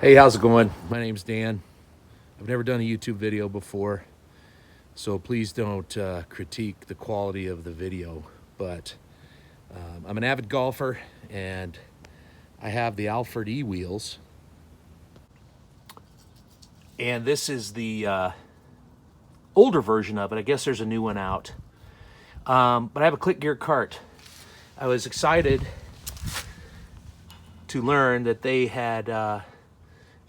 Hey, how's it going? My name's Dan. I've never done a YouTube video before, so please don't critique the quality of the video. But I'm an avid golfer, and I have the Alphard eWheels. And this is the older version of it. I guess there's a new one out. But I have a Clicgear cart. I was excited to learn that they had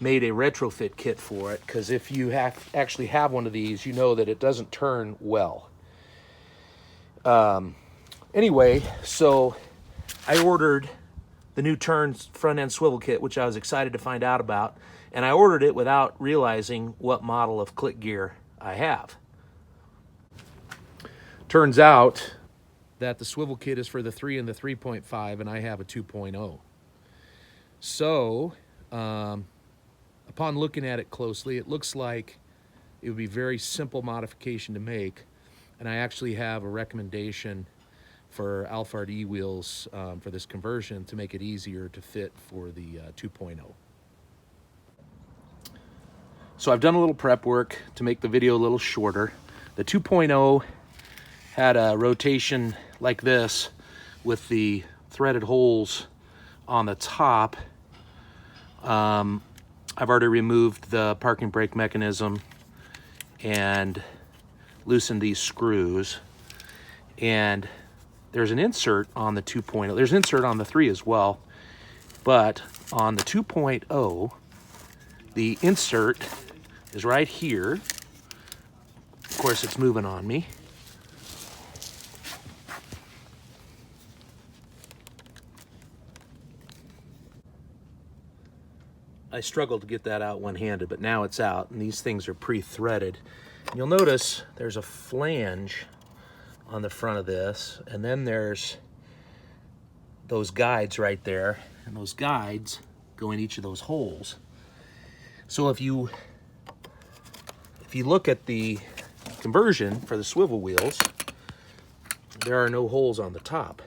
made a retrofit kit for it, because if you actually have one of these, you know that it doesn't turn well. Anyway, so I ordered the new turns front end swivel kit, which I was excited to find out about, and I ordered it without realizing what model of Clicgear I have. Turns out that the swivel kit is for the 3 and the 3.5, and I have a 2.0. So upon looking at it closely, it looks like it would be a very simple modification to make, and I actually have a recommendation for Alphard eWheels for this conversion to make it easier to fit for the 2.0. So I've done a little prep work to make the video a little shorter. The 2.0 had a rotation like this with the threaded holes on the top. I've already removed the parking brake mechanism and loosened these screws. And there's an insert on the 2.0. There's an insert on the 3 as well. But on the 2.0, the insert is right here. Of course, it's moving on me. I struggled to get that out one-handed, but now it's out, and these things are pre-threaded. You'll notice there's a flange on the front of this, and then there's those guides right there, and those guides go in each of those holes. So if you look at the conversion for the swivel wheels, there are no holes on the top.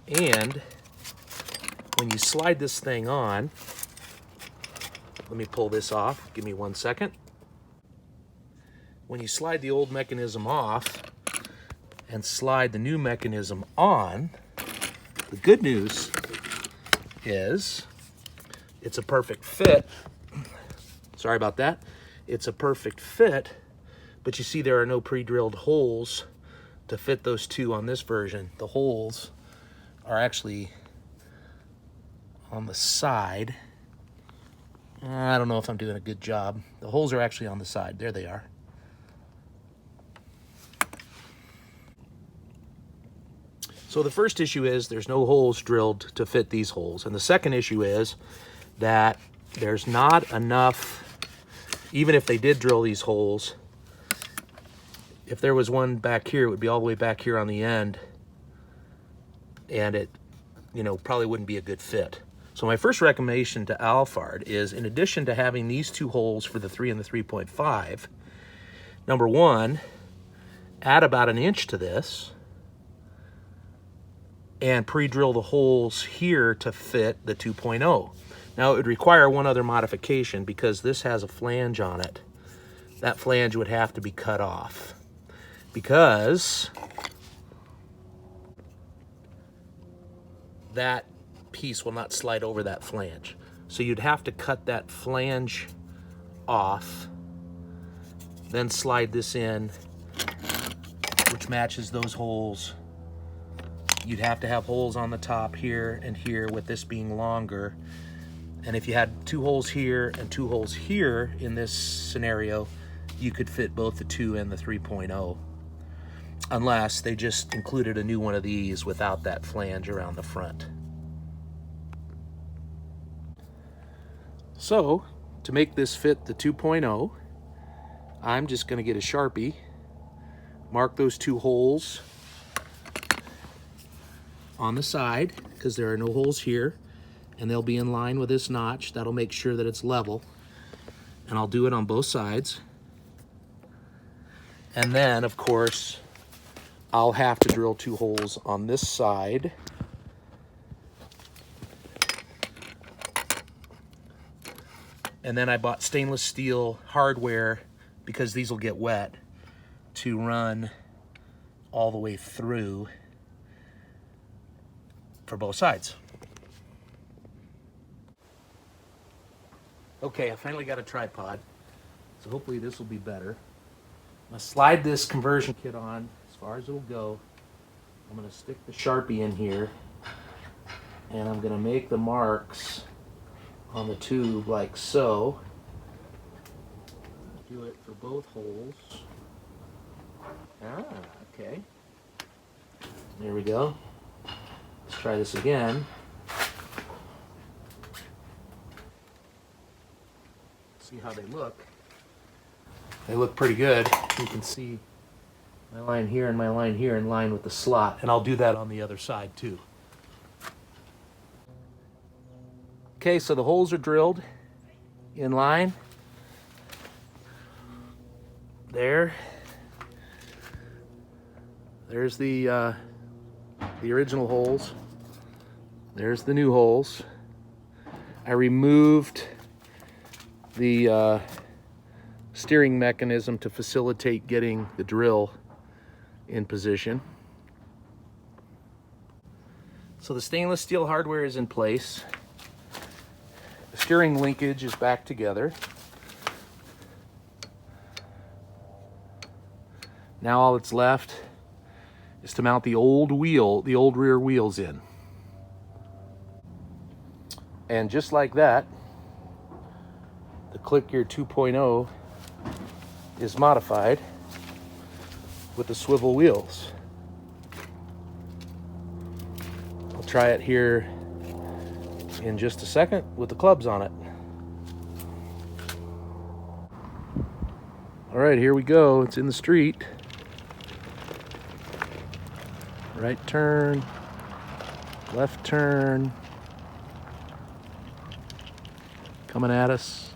And when you slide this thing on, let me pull this off. Give me 1 second. When you slide the old mechanism off and slide the new mechanism on, the good news is it's a perfect fit. Sorry about that. It's a perfect fit, but you see there are no pre-drilled holes to fit those two on this version. The holes are actually on the side. I don't know if I'm doing a good job. The holes are actually on the side. There they are. So the first issue is there's no holes drilled to fit these holes. And the second issue is that there's not enough, even if they did drill these holes, if there was one back here, it would be all the way back here on the end, and it, probably wouldn't be a good fit. So my first recommendation to Alphard is, in addition to having these two holes for the 3 and the 3.5, number one, add about 1 inch to this and pre-drill the holes here to fit the 2.0. Now it would require one other modification, because this has a flange on it. That flange would have to be cut off, because that piece will not slide over that flange. So you'd have to cut that flange off, then slide this in, which matches those holes. You'd have to have holes on the top here and here, with this being longer. And if you had 2 holes here and 2 holes here in this scenario, you could fit both the 2 and the 3.0, unless they just included a new one of these without that flange around the front. So, to make this fit the 2.0, I'm just going to get a Sharpie, mark those 2 holes on the side, because there are no holes here, and they'll be in line with this notch. That'll make sure that it's level. And I'll do it on both sides. And then, of course, I'll have to drill 2 holes on this side And then I bought stainless steel hardware, because these will get wet, to run all the way through for both sides. Okay, I finally got a tripod, so hopefully this will be better. I'm gonna slide this conversion kit on as far as it'll go. I'm gonna stick the Sharpie in here, and I'm gonna make the marks on the tube like so. Do it for both holes. Ah, okay. There we go. Let's try this again. See how they look. They look pretty good. You can see my line here and my line here in line with the slot, and I'll do that on the other side too. Okay, so the holes are drilled in line. There's the original holes. There's the new holes. I removed the steering mechanism to facilitate getting the drill in position. So the stainless steel hardware is in place. The steering linkage is back together. Now all that's left is to mount the old rear wheels in. And just like that, the Clicgear 2.0 is modified with the swivel wheels. I'll try it here in just a second with the clubs on it. All right, here we go. It's in the street. Right turn, left turn, coming at us.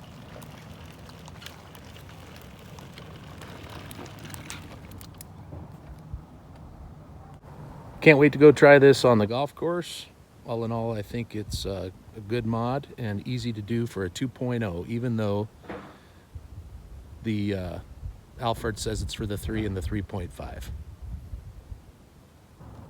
Can't wait to go try this on the golf course. All in all, I think it's a good mod and easy to do for a 2.0, even though the Alphard says it's for the 3 and the 3.5.